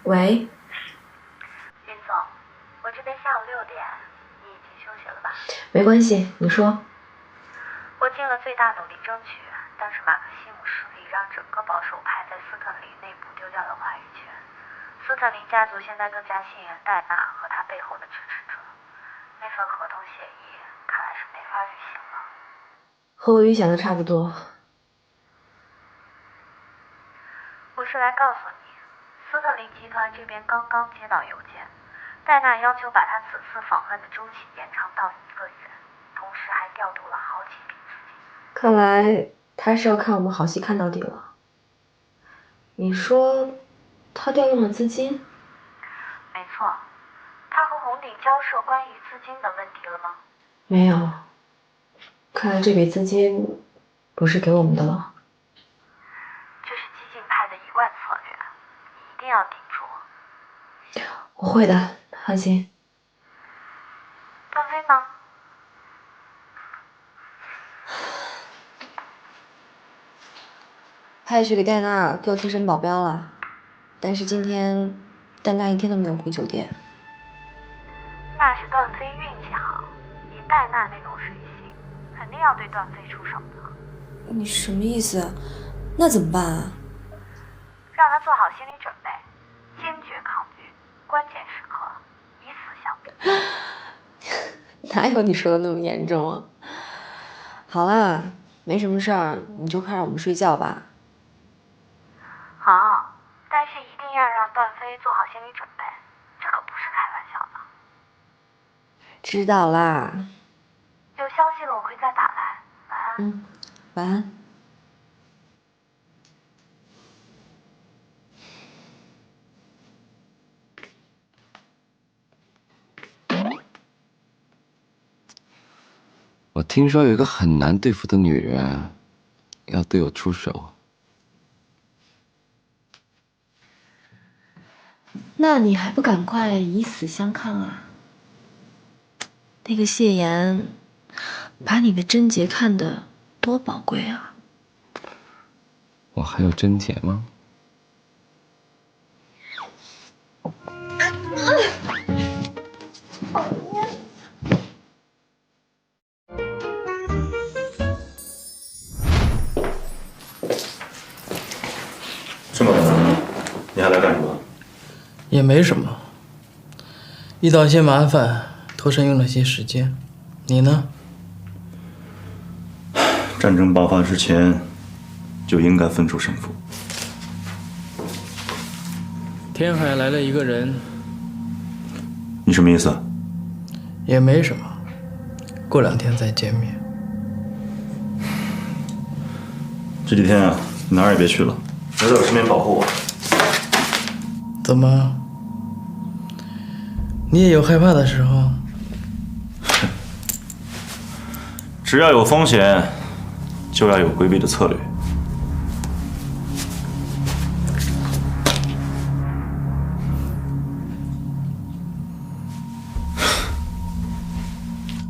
喂，云总，我这边下午6点，你已经休息了吧？没关系，你说。我尽了最大努力争取，但是马克西姆势力让整个保守派在斯特林内部丢掉了话语权。斯特林家族现在更加信任戴娜和他背后的支持者，那份合同协议看来是没法履行了。和我预想的差不多。我是来告诉你，斯特林集团这边刚刚接到邮件，戴娜要求把他此次访问的周期延长到1个月，同时还调度了好几笔资金。看来他是要看我们好戏看到底了。你说他调用了资金？没错，他和红顶交涉关于资金的问题了吗？没有。看来这笔资金不是给我们的了。这是激进派的一贯策略，你一定要顶住。我会的，放心。段飞呢？派去给戴娜调贴身保镖了，但是今天戴娜一天都没有回酒店。那是段飞运气好，以戴娜那种水性，肯定要对段飞出手的。你什么意思？那怎么办啊？让他做好心理准备，坚决抗拒，关键时刻以死相逼。哪有你说的那么严重啊？好啦，没什么事儿，你就快让我们睡觉吧。好，但是一定要让段飞做好心理准备，这可不是开玩笑的。知道啦。有消息了我会再打来，晚安。晚安。我听说有一个很难对付的女人，要对我出手。那你还不赶快以死相抗啊？那个谢言，把你的贞洁看得多宝贵啊！我还有贞洁吗？这么晚，你还来干什么？也没什么，遇到些麻烦，脱身用了些时间。你呢？战争爆发之前，就应该分出胜负。天海来了一个人，你什么意思？也没什么，过2天再见面。这几天啊，你哪儿也别去了，留在我身边保护我。怎么？你也有害怕的时候？只要有风险，就要有规避的策略。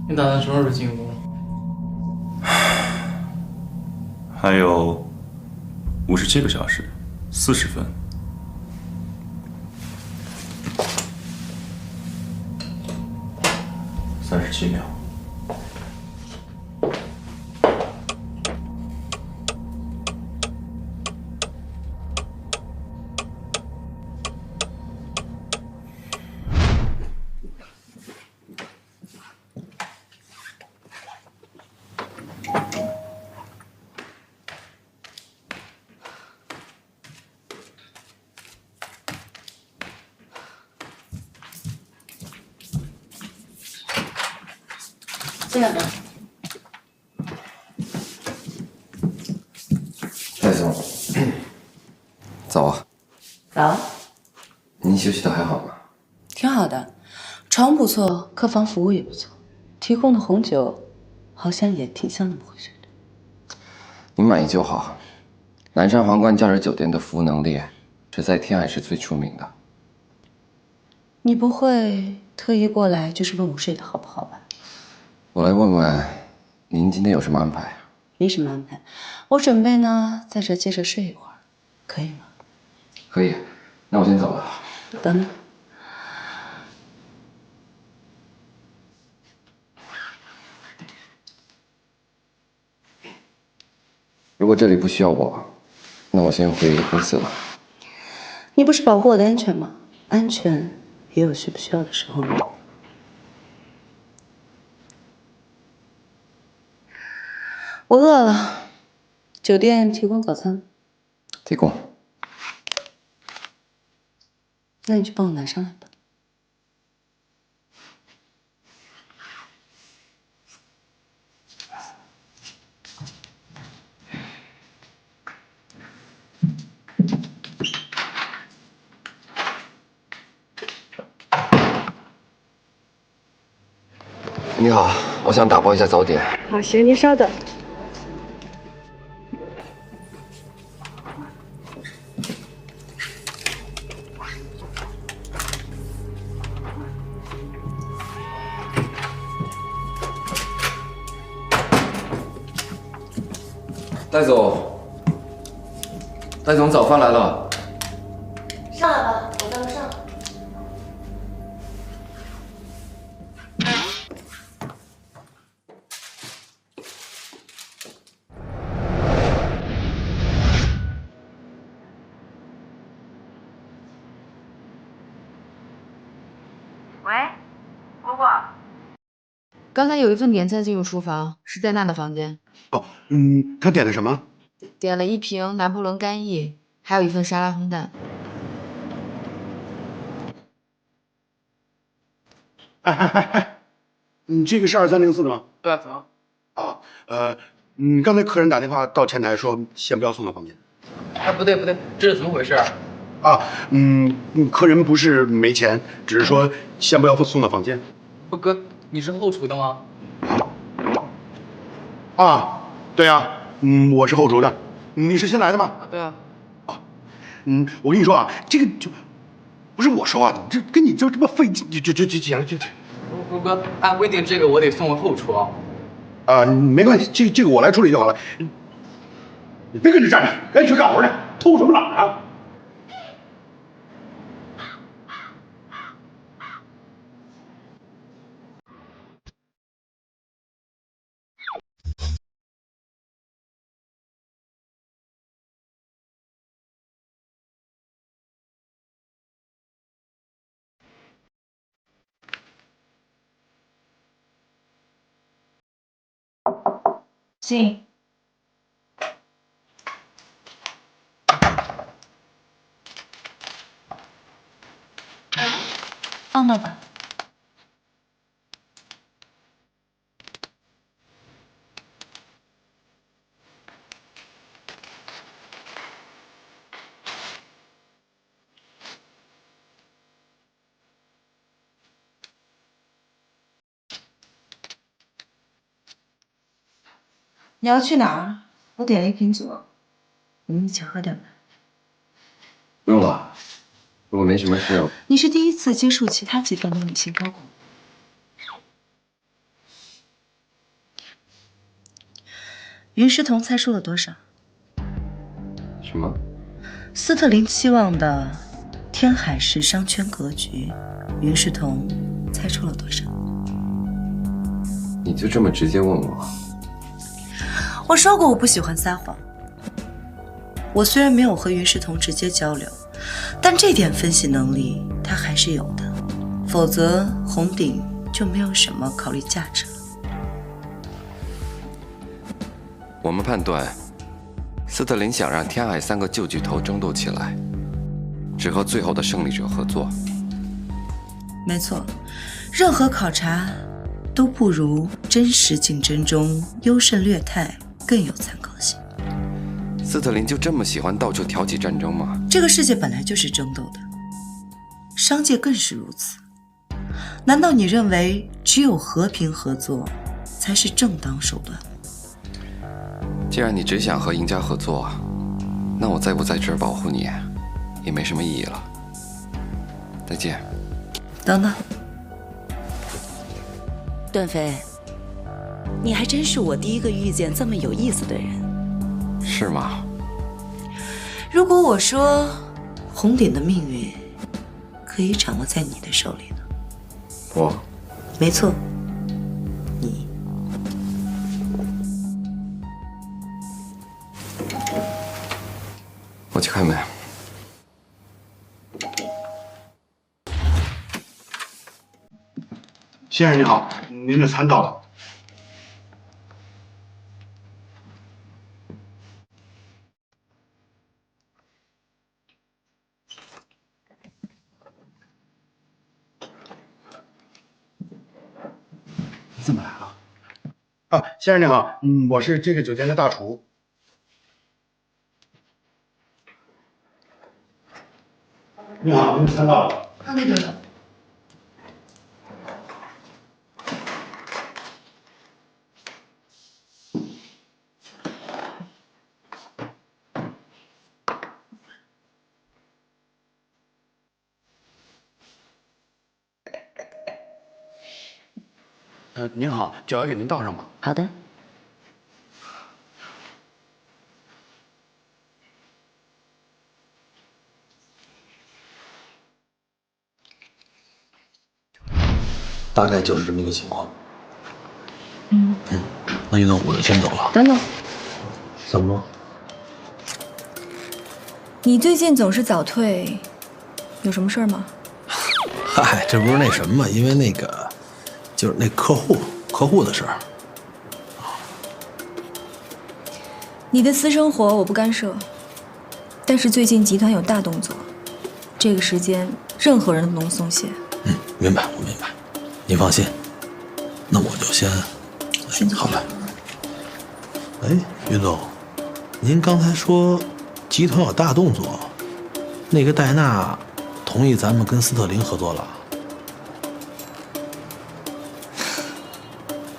你打算什么时候进攻？还有57个小时，40分。37秒。这样的。戴总，早啊。早，您休息的还好吗？挺好的，床不错，客房服务也不错，提供的红酒好像也挺像那么回事的。您满意就好。南山皇冠假日酒店的服务能力，这在天海是最出名的。你不会特意过来就是问我睡得好不好吧？我来问问，您今天有什么安排？没什么安排，我准备呢在这接着睡一会儿，可以吗？可以，那我先走了。等等。如果这里不需要我，那我先回公司了。你不是保护我的安全吗？安全也有需不需要的时候呢。我饿了，酒店提供早餐。提供。那你去帮我拿上来吧。你好，我想打包一下早点。好，行，您稍等。戴总，戴总，早饭来了。上来吧，我在楼上。喂，姑姑。刚才有一份点餐进入厨房，是在那的房间。哦，他点的什么？点了一瓶拿破仑干邑，还有一份沙拉烘蛋。这个是2304的吗？对啊。啊，刚才客人打电话到前台说先不要送到房间。哎，不对，这是怎么回事？啊，客人不是没钱，只是说先不要送到房间。不哥，你是后厨的吗？啊，对呀，我是后厨的，你是新来的吗？对啊。我跟你说啊，这个就不是我说啊，这跟你就这么费劲，就。不哥，按规定这个我得送回后厨啊。啊，没关系，这个我来处理就好了。你别跟这站着，赶紧去干活去，偷什么懒啊？进。放那吧。你要去哪儿？我点了一瓶酒，我们一起喝点吧。不用了，如果没什么事，你是第一次接触其他集团的女性高管。云诗彤猜出了多少？什么？斯特林期望的天海市商圈格局，云诗彤猜出了多少？你就这么直接问我？我说过我不喜欢撒谎。我虽然没有和云诗彤直接交流，但这点分析能力她还是有的，否则红鼎就没有什么考虑价值了。我们判断，斯特林想让天海3个旧巨头争斗起来，只和最后的胜利者合作。没错，任何考察都不如真实竞争中优胜劣汰更有参考性。斯特林就这么喜欢到处挑起战争吗？这个世界本来就是争斗的，商界更是如此。难道你认为只有和平合作才是正当手段吗？既然你只想和赢家合作，那我在不在这儿保护你也没什么意义了。再见。等等，段飞，你还真是我第一个遇见这么有意思的人。是吗？如果我说红鼎的命运可以掌握在你的手里呢？我没错，你。我去开门。先生你好，您的餐到了。你怎么来了？啊，先生你好，我是这个酒店的大厨。你好，您的餐到了。那个的。您好，酒要给您倒上吗？好的。大概就是这么一个情况。那运动我就先走了。等等，怎么了？你最近总是早退，有什么事儿吗？嗨，这不是那什么，因为那个就是那客户的事儿。你的私生活我不干涉，但是最近集团有大动作，这个时间任何人都不能松懈。明白，我明白。您放心，那我就先先走。好嘞。哎，云总，您刚才说集团有大动作，那个戴娜同意咱们跟斯特林合作了？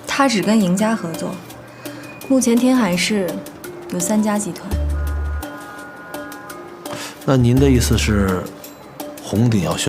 他只跟赢家合作，目前天海市有3家集团。那您的意思是，红鼎要选